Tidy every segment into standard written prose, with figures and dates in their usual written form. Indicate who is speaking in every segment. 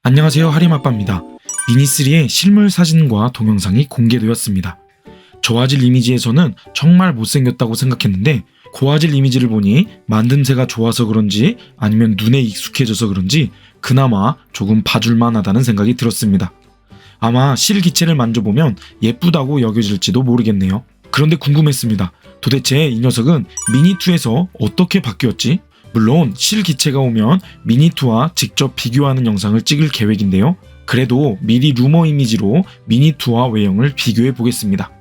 Speaker 1: 안녕하세요, 하림아빠입니다. 미니3의 실물 사진과 동영상이 공개되었습니다. 저화질 이미지에서는 정말 못생겼다고 생각했는데 고화질 이미지를 보니 만듦새가 좋아서 그런지 아니면 눈에 익숙해져서 그런지 그나마 조금 봐줄만 하다는 생각이 들었습니다. 아마 실기체를 만져보면 예쁘다고 여겨질지도 모르겠네요. 그런데 궁금했습니다. 도대체 이 녀석은 미니2에서 어떻게 바뀌었지? 물론 실기체가 오면 미니2와 직접 비교하는 영상을 찍을 계획인데요. 그래도 미리 루머 이미지로 미니2와 외형을 비교해 보겠습니다.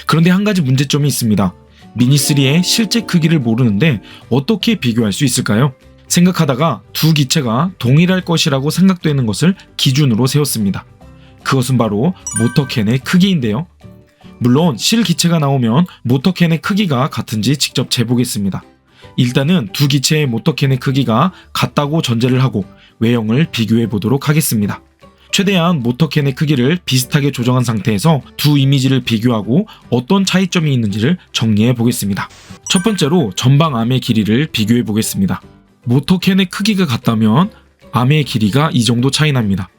Speaker 1: 그런데 한 가지 문제점이 있습니다. 미니3의 실제 크기를 모르는데 어떻게 비교할 수 있을까요? 생각하다가 두 기체가 동일할 것이라고 생각되는 것을 기준으로 세웠습니다. 그것은 바로 모터캔의 크기인데요. 물론 실기체가 나오면 모터캔의 크기가 같은지 직접 재보겠습니다. 일단은 두 기체의 모터캔의 크기가 같다고 전제를 하고 외형을 비교해 보도록 하겠습니다. 최대한 모터캔의 크기를 비슷하게 조정한 상태에서 두 이미지를 비교하고 어떤 차이점이 있는지를 정리해 보겠습니다. 첫 번째로 전방암의 길이를 비교해 보겠습니다. 모터캔의 크기가 같다면 암의 길이가 이 정도 차이 납니다.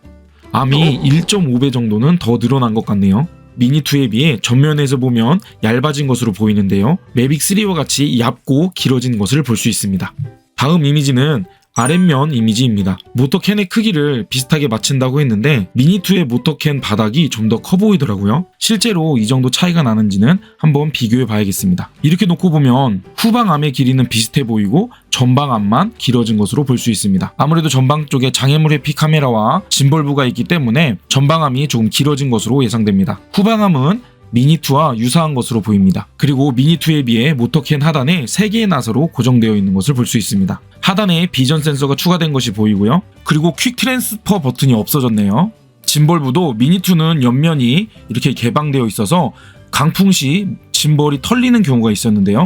Speaker 1: 암이 1.5배 정도는 더 늘어난 것 같네요. 미니2에 비해 전면에서 보면 얇아진 것으로 보이는데요. 매빅3와 같이 얇고 길어진 것을 볼 수 있습니다. 다음 이미지는 아랫면 이미지입니다. 모터캔의 크기를 비슷하게 맞춘다고 했는데 미니2의 모터캔 바닥이 좀 더 커 보이더라고요. 실제로 이 정도 차이가 나는지는 한번 비교해 봐야겠습니다. 이렇게 놓고 보면 후방암의 길이는 비슷해 보이고 전방암만 길어진 것으로 볼 수 있습니다. 아무래도 전방 쪽에 장애물 회피 카메라와 짐벌브가 있기 때문에 전방암이 조금 길어진 것으로 예상됩니다. 후방암은 미니2와 유사한 것으로 보입니다. 그리고 미니2에 비해 모터캔 하단에 3개의 나사로 고정되어 있는 것을 볼 수 있습니다. 하단에 비전 센서가 추가된 것이 보이고요. 그리고 퀵 트랜스퍼 버튼이 없어졌네요. 짐벌브도 미니2는 옆면이 이렇게 개방되어 있어서 강풍 시 짐벌이 털리는 경우가 있었는데요.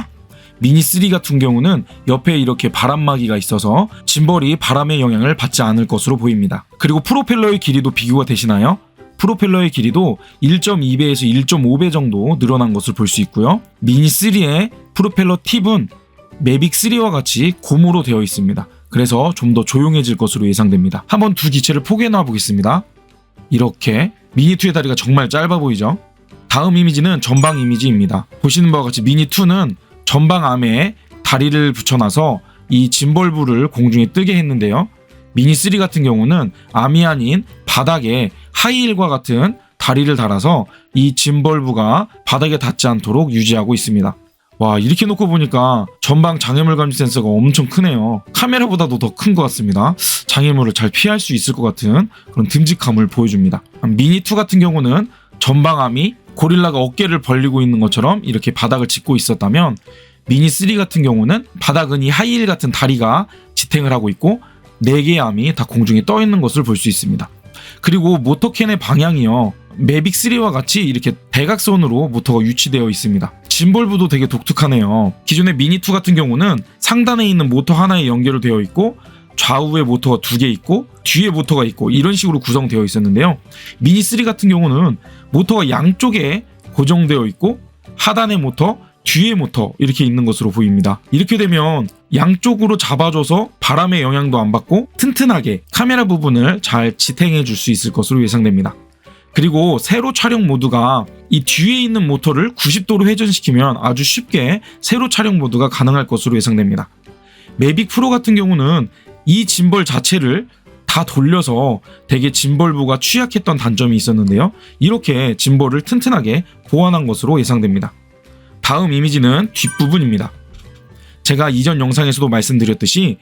Speaker 1: 미니3 같은 경우는 옆에 이렇게 바람막이가 있어서 짐벌이 바람의 영향을 받지 않을 것으로 보입니다. 그리고 프로펠러의 길이도 비교가 되시나요? 프로펠러의 길이도 1.2배에서 1.5배 정도 늘어난 것을 볼 수 있고요. 미니3의 프로펠러 팁은 매빅3와 같이 고무로 되어 있습니다. 그래서 좀 더 조용해질 것으로 예상됩니다. 한번 두 기체를 포개해 놔 보겠습니다. 이렇게 미니2의 다리가 정말 짧아 보이죠? 다음 이미지는 전방 이미지입니다. 보시는 바와 같이 미니2는 전방암에 다리를 붙여놔서 이 짐벌브를 공중에 뜨게 했는데요. 미니3 같은 경우는 암이 아닌 바닥에 하이힐과 같은 다리를 달아서 이 짐벌브가 바닥에 닿지 않도록 유지하고 있습니다. 와, 이렇게 놓고 보니까 전방 장애물 감지 센서가 엄청 크네요. 카메라보다도 더 큰 것 같습니다. 장애물을 잘 피할 수 있을 것 같은 그런 듬직함을 보여줍니다. 미니2 같은 경우는 전방암이 고릴라가 어깨를 벌리고 있는 것처럼 이렇게 바닥을 짚고 있었다면 미니3 같은 경우는 바닥은 이 하이힐 같은 다리가 지탱을 하고 있고 4개의 암이 다 공중에 떠 있는 것을 볼 수 있습니다. 그리고 모터캔의 방향이요. 매빅3와 같이 이렇게 대각선으로 모터가 위치되어 있습니다. 짐벌브도 되게 독특하네요. 기존의 미니2 같은 경우는 상단에 있는 모터 하나에 연결되어 있고 좌우에 모터가 2개 있고 뒤에 모터가 있고 이런 식으로 구성되어 있었는데요. 미니3 같은 경우는 모터가 양쪽에 고정되어 있고 하단의 모터, 뒤에 모터 이렇게 있는 것으로 보입니다. 이렇게 되면 양쪽으로 잡아줘서 바람의 영향도 안 받고 튼튼하게 카메라 부분을 잘 지탱해 줄 수 있을 것으로 예상됩니다. 그리고 세로 촬영 모드가 이 뒤에 있는 모터를 90도로 회전시키면 아주 쉽게 세로 촬영 모드가 가능할 것으로 예상됩니다. 매빅 프로 같은 경우는 이 짐벌 자체를 다 돌려서 되게 짐벌브가 취약했던 단점이 있었는데요. 이렇게 짐벌을 튼튼하게 보완한 것으로 예상됩니다. 다음 이미지는 뒷부분입니다. 제가 이전 영상에서도 말씀드렸듯이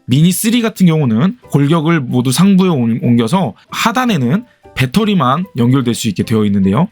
Speaker 1: 미니3 같은 경우는 골격을 모두 상부에 옮겨서 하단에는 배터리만 연결될 수 있게 되어 있는데요.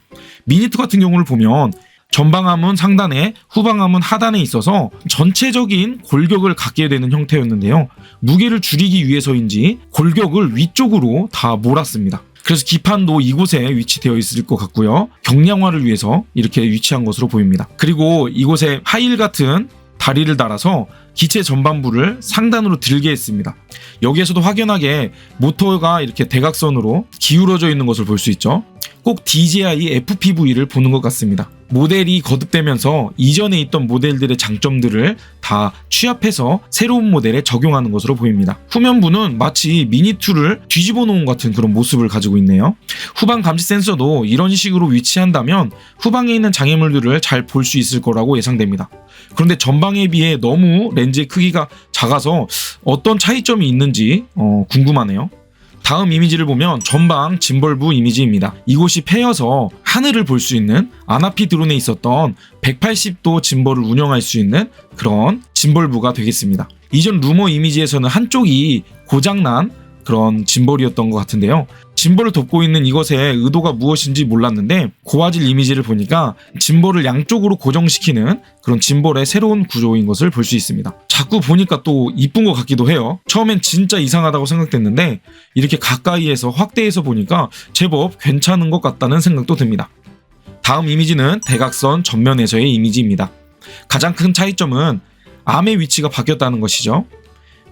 Speaker 1: 미니2 같은 경우를 보면 전방암은 상단에 후방암은 하단에 있어서 전체적인 골격을 갖게 되는 형태였는데요. 무게를 줄이기 위해서인지 골격을 위쪽으로 다 몰았습니다. 그래서 기판도 이곳에 위치되어 있을 것 같고요. 경량화를 위해서 이렇게 위치한 것으로 보입니다. 그리고 이곳에 하이힐 같은 다리를 달아서 기체 전반부를 상단으로 들게 했습니다. 여기에서도 확연하게 모터가 이렇게 대각선으로 기울어져 있는 것을 볼 수 있죠. 꼭 DJI FPV를 보는 것 같습니다. 모델이 거듭되면서 이전에 있던 모델들의 장점들을 다 취합해서 새로운 모델에 적용하는 것으로 보입니다. 후면부는 마치 미니2를 뒤집어 놓은 같은 그런 모습을 가지고 있네요. 후방 감지 센서도 이런 식으로 위치한다면 후방에 있는 장애물들을 잘 볼 수 있을 거라고 예상됩니다. 그런데 전방에 비해 너무 렌즈의 크기가 작아서 어떤 차이점이 있는지 궁금하네요. 다음 이미지를 보면 전방 짐벌부 이미지입니다. 이곳이 패여서 하늘을 볼 수 있는 아나피 드론에 있었던 180도 짐벌을 운영할 수 있는 그런 짐벌부가 되겠습니다. 이전 루머 이미지에서는 한쪽이 고장난 그런 짐벌이었던 것 같은데요. 짐벌을 덮고 있는 이것의 의도가 무엇인지 몰랐는데 고화질 이미지를 보니까 짐벌을 양쪽으로 고정시키는 그런 짐벌의 새로운 구조인 것을 볼 수 있습니다. 자꾸 보니까 또 이쁜 것 같기도 해요. 처음엔 진짜 이상하다고 생각됐는데 이렇게 가까이에서 확대해서 보니까 제법 괜찮은 것 같다는 생각도 듭니다. 다음 이미지는 대각선 전면에서의 이미지입니다. 가장 큰 차이점은 암의 위치가 바뀌었다는 것이죠.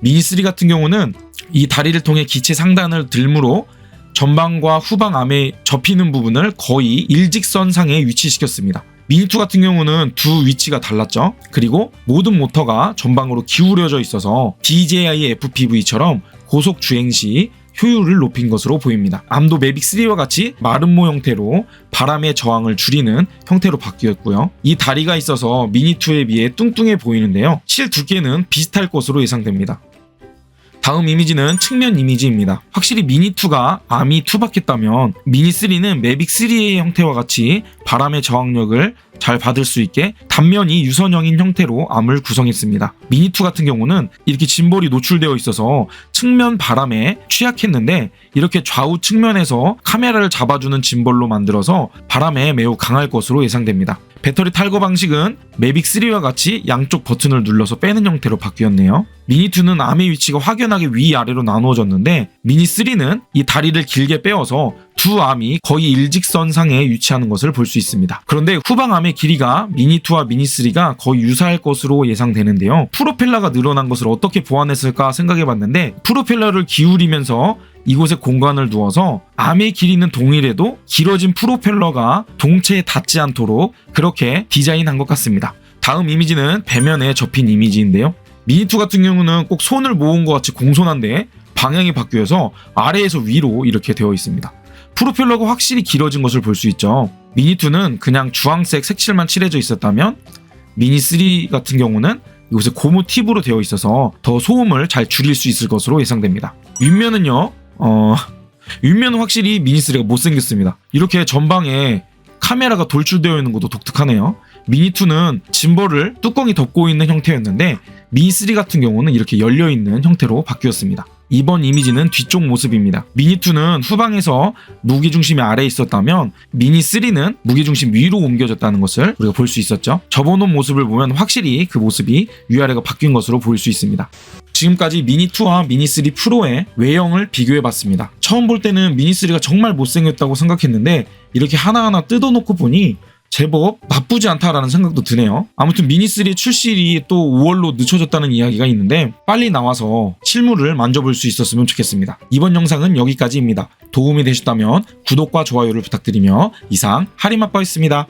Speaker 1: 미니3 같은 경우는 이 다리를 통해 기체 상단을 들므로 전방과 후방 암에 접히는 부분을 거의 일직선상에 위치시켰습니다. 미니2 같은 경우는 두 위치가 달랐죠. 그리고 모든 모터가 전방으로 기울여져 있어서 DJI FPV처럼 고속 주행 시 효율을 높인 것으로 보입니다. 암도 매빅3와 같이 마름모 형태로 바람의 저항을 줄이는 형태로 바뀌었고요. 이 다리가 있어서 미니2에 비해 뚱뚱해 보이는데요. 실 두께는 비슷할 것으로 예상됩니다. 다음 이미지는 측면 이미지입니다. 확실히 미니2가 암이 투박했다면 미니3는 매빅3의 형태와 같이 바람의 저항력을 잘 받을 수 있게 단면이 유선형인 형태로 암을 구성했습니다. 미니2 같은 경우는 이렇게 짐벌이 노출되어 있어서 측면 바람에 취약했는데 이렇게 좌우 측면에서 카메라를 잡아주는 짐벌로 만들어서 바람에 매우 강할 것으로 예상됩니다. 배터리 탈거 방식은 매빅3와 같이 양쪽 버튼을 눌러서 빼는 형태로 바뀌었네요. 미니2는 암의 위치가 확연하게 위아래로 나누어졌는데 미니3는 이 다리를 길게 빼어서 두 암이 거의 일직선상에 위치하는 것을 볼 수 있습니다. 그런데 후방 암의 길이가 미니2와 미니3가 거의 유사할 것으로 예상되는데요. 프로펠러가 늘어난 것을 어떻게 보완했을까 생각해봤는데 프로펠러를 기울이면서 이곳에 공간을 두어서 암의 길이는 동일해도 길어진 프로펠러가 동체에 닿지 않도록 그렇게 디자인한 것 같습니다. 다음 이미지는 배면에 접힌 이미지인데요. 미니2 같은 경우는 꼭 손을 모은 것 같이 공손한데 방향이 바뀌어서 아래에서 위로 이렇게 되어 있습니다. 프로펠러가 확실히 길어진 것을 볼 수 있죠. 미니2는 그냥 주황색 색칠만 칠해져 있었다면 미니3 같은 경우는 이곳에 고무 팁으로 되어 있어서 더 소음을 잘 줄일 수 있을 것으로 예상됩니다. 윗면은요. 윗면은 확실히 미니3가 못생겼습니다. 이렇게 전방에 카메라가 돌출되어 있는 것도 독특하네요. 미니2는 짐벌을 뚜껑이 덮고 있는 형태였는데 미니3 같은 경우는 이렇게 열려있는 형태로 바뀌었습니다. 이번 이미지는 뒤쪽 모습입니다. 미니2는 후방에서 무게중심이 아래에 있었다면 미니3는 무게중심 위로 옮겨졌다는 것을 우리가 볼 수 있었죠. 접어놓은 모습을 보면 확실히 그 모습이 위아래가 바뀐 것으로 보일 수 있습니다. 지금까지 미니2와 미니3 프로의 외형을 비교해봤습니다. 처음 볼 때는 미니3가 정말 못생겼다고 생각했는데 이렇게 하나하나 뜯어놓고 보니 제법 나쁘지 않다라는 생각도 드네요. 아무튼 미니3 출시일이 또 5월로 늦춰졌다는 이야기가 있는데 빨리 나와서 실물을 만져볼 수 있었으면 좋겠습니다. 이번 영상은 여기까지입니다. 도움이 되셨다면 구독과 좋아요를 부탁드리며 이상 하림아빠였습니다.